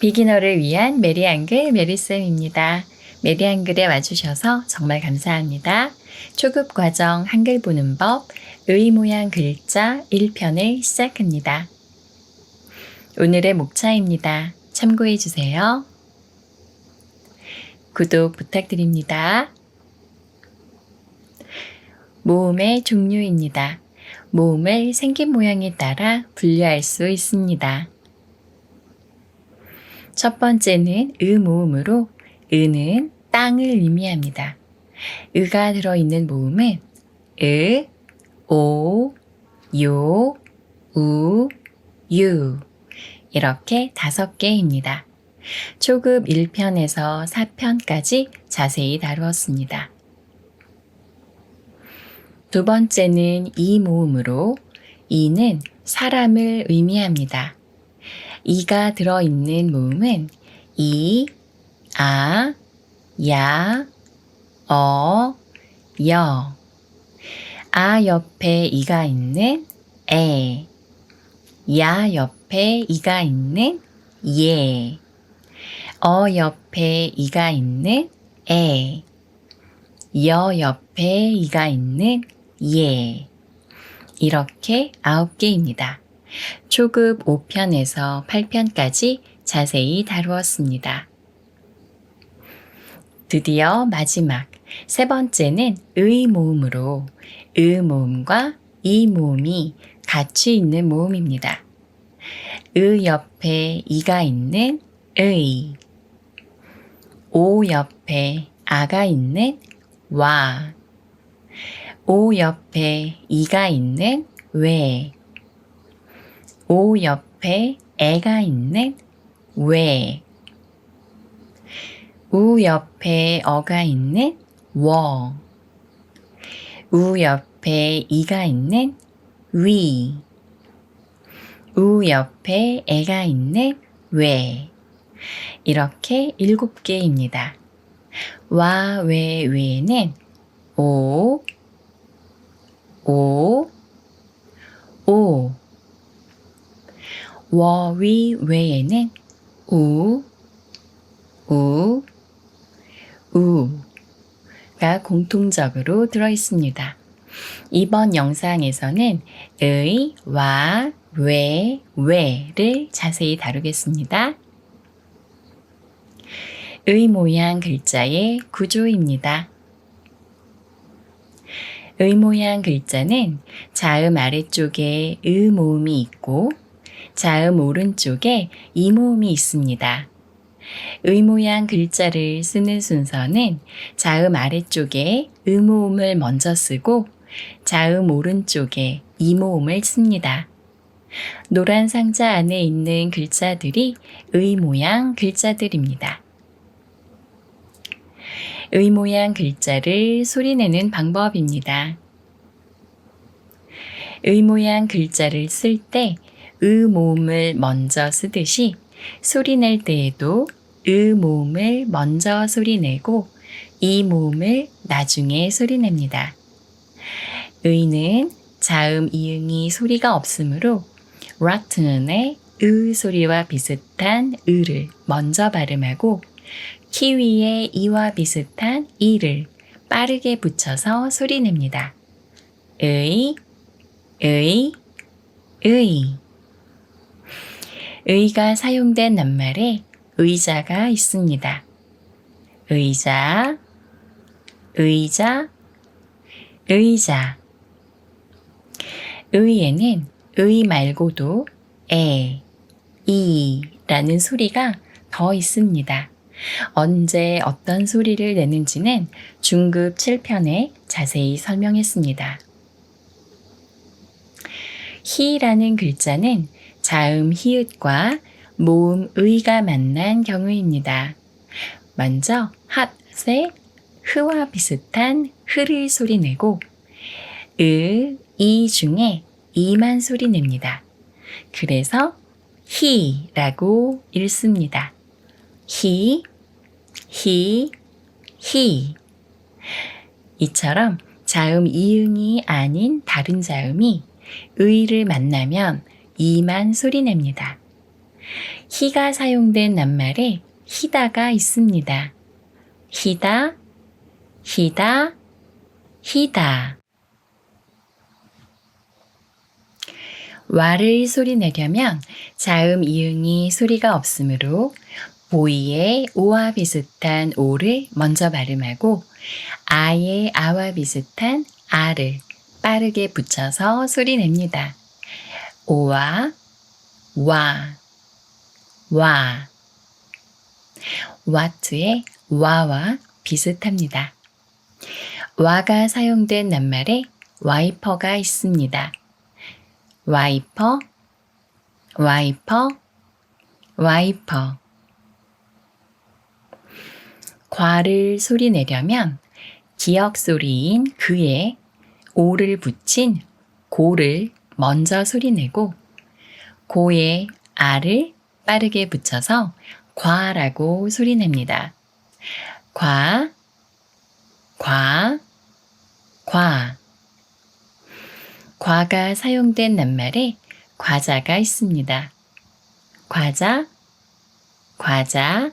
비기너를 위한 메리한글 메리쌤입니다. 메리한글에 와주셔서 정말 감사합니다. 초급 과정 한글 보는 법 의 모양 글자 1편을 시작합니다. 오늘의 목차입니다. 참고해 주세요. 구독 부탁드립니다. 모음의 종류입니다. 모음을 생긴 모양에 따라 분류할 수 있습니다. 첫 번째는 의 모음으로 의는 땅을 의미합니다. 의가 들어있는 모음은 의, 오, 요, 우, 유 이렇게 5개입니다. 초급 1편에서 4편까지 자세히 다루었습니다. 두 번째는 이 모음으로 이는 사람을 의미합니다. 이가 들어있는 모음은 이, 아, 야, 어, 여. 아 옆에 이가 있는 에, 야 옆에 이가 있는 예, 어 옆에 이가 있는 에, 여 옆에 이가 있는 예. 이렇게 9개입니다. 초급 5편에서 8편까지 자세히 다루었습니다. 드디어 마지막 세 번째는 의 모음으로 의 모음과 이 모음이 같이 있는 모음입니다. 의 옆에 이가 있는 의, 오 옆에 아가 있는 와, 오 옆에 이가 있는 왜, 오 옆에 애가 있는 왜, 우 옆에 어가 있는 워, 우 옆에 이가 있는 위, 우 옆에 애가 있는 왜. 이렇게 7개입니다. 와, 왜, 왜는 오, 오, 오. 워, 위, 왜에는 우, 우, 우가 공통적으로 들어있습니다. 이번 영상에서는 의, 와, 왜, 왜를 자세히 다루겠습니다. 의 모양 글자의 구조입니다. 의 모양 글자는 자음 아래쪽에 의 모음이 있고 자음 오른쪽에 이 모음이 있습니다. 의 모양 글자를 쓰는 순서는 자음 아래쪽에 의 모음을 먼저 쓰고 자음 오른쪽에 이 모음을 씁니다. 노란 상자 안에 있는 글자들이 의 모양 글자들입니다. 의 모양 글자를 소리내는 방법입니다. 의 모양 글자를 쓸 때 의 모음을 먼저 쓰듯이 소리낼 때에도 의 모음을 먼저 소리내고 이 모음을 나중에 소리냅니다. 의는 자음 이응이 소리가 없으므로 락튼의 의 소리와 비슷한 의를 먼저 발음하고 키위의 이와 비슷한 이를 빠르게 붙여서 소리냅니다. 의, 의, 의. 의가 사용된 낱말에 의자가 있습니다. 의자, 의자, 의자. 의에는 의 말고도 에, 이라는 소리가 더 있습니다. 언제 어떤 소리를 내는지는 중급 7편에 자세히 설명했습니다. 히라는 글자는 자음 히읗과 모음 의가 만난 경우입니다. 먼저 핫의 흐와 비슷한 흐를 소리내고 이 중에 이만 소리냅니다. 그래서 히라고 읽습니다. 히, 히. 이처럼 자음 이응이 아닌 다른 자음이 의를 만나면 이만 소리냅니다. 히가 사용된 낱말에 히다가 있습니다. 히다, 히다, 히다. 와를 소리내려면 자음 이응이 소리가 없으므로 보이의 오와 비슷한 오를 먼저 발음하고 아의 아와 비슷한 아를 빠르게 붙여서 소리냅니다. 오와 와, 와. 와트의 와와 비슷합니다. 와가 사용된 낱말에 와이퍼가 있습니다. 와이퍼, 와이퍼, 와이퍼. 과를 소리내려면 기역 소리인 그에 오를 붙인 고를 먼저 소리내고 고에 아를 빠르게 붙여서 과라고 소리냅니다. 과, 과, 과. 과가 사용된 낱말에 과자가 있습니다. 과자, 과자,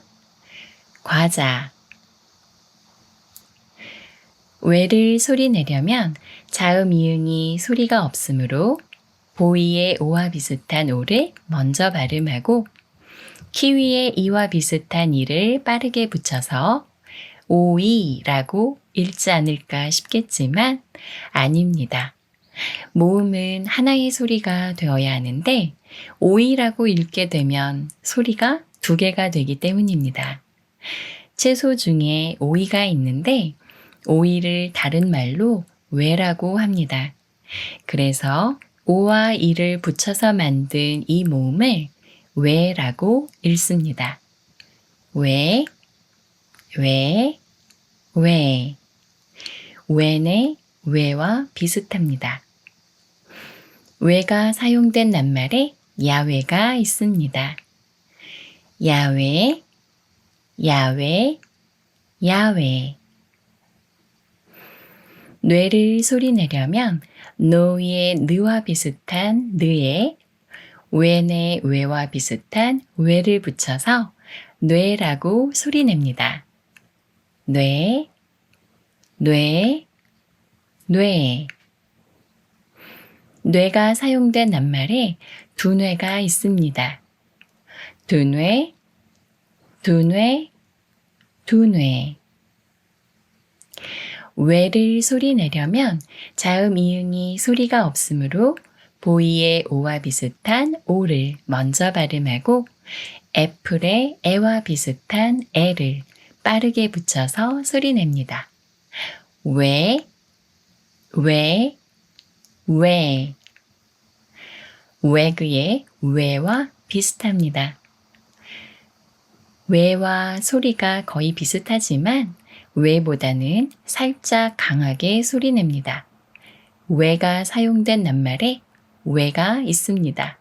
과자. 외를 소리내려면 자음 이응이 소리가 없으므로 보이의 오와 비슷한 오를 먼저 발음하고 키위의 이와 비슷한 이를 빠르게 붙여서 오이라고 읽지 않을까 싶겠지만 아닙니다. 모음은 하나의 소리가 되어야 하는데 오이라고 읽게 되면 소리가 두 개가 되기 때문입니다. 채소 중에 오이가 있는데 오이를 다른 말로 왜라고 합니다. 그래서 오와 이를 붙여서 만든 이 모음을 왜라고 읽습니다. 왜, 왜, 왜. 왜의 왜와 비슷합니다. 왜가 사용된 낱말에 야외가 있습니다. 야외, 야외, 야외. 뇌를 소리내려면 노의 느와 비슷한 느에 왼의 외와 비슷한 외를 붙여서 뇌라고 소리냅니다. 뇌, 뇌, 뇌. 뇌가 사용된 낱말에 두뇌가 있습니다. 두뇌, 두뇌, 두뇌. 왜를 소리내려면 자음 이응이 소리가 없으므로 보이의 오와 비슷한 오를 먼저 발음하고 애플의 애와 비슷한 애를 빠르게 붙여서 소리냅니다. 왜, 왜, 왜. 외그의 왜와 비슷합니다. 왜와 소리가 거의 비슷하지만 왜보다는 살짝 강하게 소리냅니다. 왜가 사용된 낱말에 왜가 있습니다.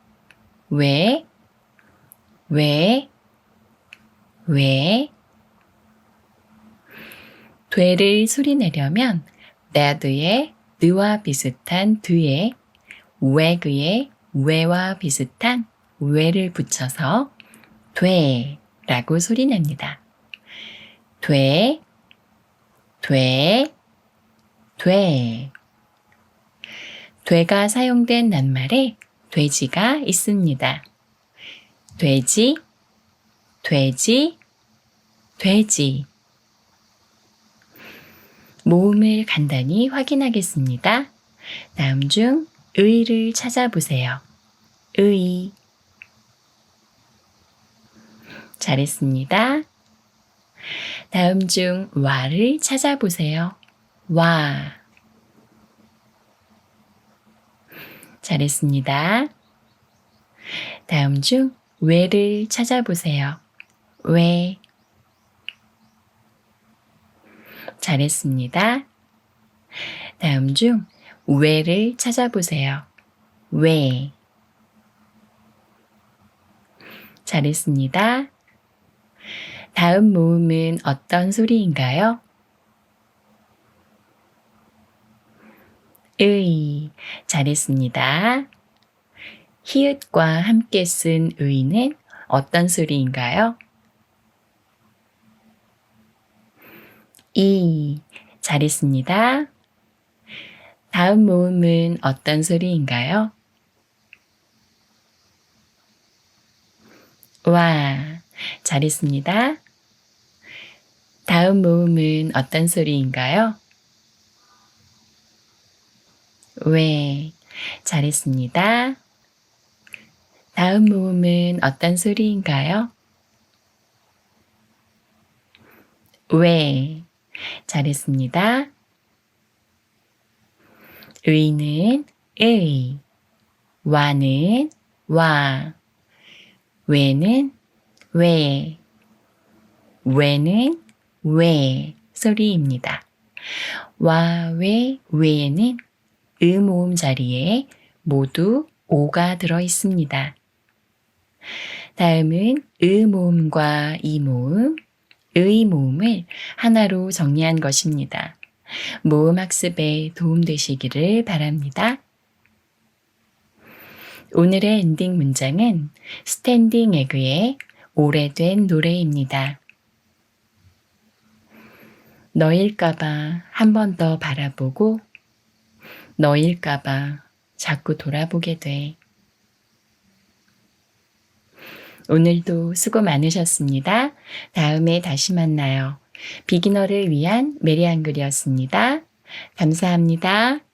왜, 왜, 왜. 되를 소리내려면 that의 느와 비슷한 드에 왜그의 왜와 비슷한 왜를 붙여서 되라고 소리냅니다. 돼, 돼, 돼. 돼가 사용된 낱말에 돼지가 있습니다. 돼지, 돼지, 돼지. 모음을 간단히 확인하겠습니다. 다음 중 의를 찾아보세요. 의. 잘했습니다. 다음 중 와를 찾아보세요. 와. 잘했습니다. 다음 중 왜를 찾아보세요. 왜. 잘했습니다. 다음 중 왜를 찾아보세요. 왜. 잘했습니다. 다음 모음은 어떤 소리인가요? 의. 잘했습니다. 히읗과 함께 쓴 의는 어떤 소리인가요? 이. 잘했습니다. 다음 모음은 어떤 소리인가요? 와. 잘했습니다. 다음 모음은 어떤 소리인가요? 왜. 잘했습니다. 다음 모음은 어떤 소리인가요? 왜. 잘했습니다. 의는 의, 와는 와, 왜는 왜, 왜는 왜 소리입니다. 와, 왜, 왜에는 의모음 자리에 모두 오가 들어 있습니다. 다음은 의모음과 이모음, 의모음을 하나로 정리한 것입니다. 모음 학습에 도움되시기를 바랍니다. 오늘의 엔딩 문장은 스탠딩 에그의 오래된 노래입니다. 너일까봐 한 번 더 바라보고 너일까봐 자꾸 돌아보게 돼. 오늘도 수고 많으셨습니다. 다음에 다시 만나요. 비기너를 위한 메리 한글이었습니다. 감사합니다.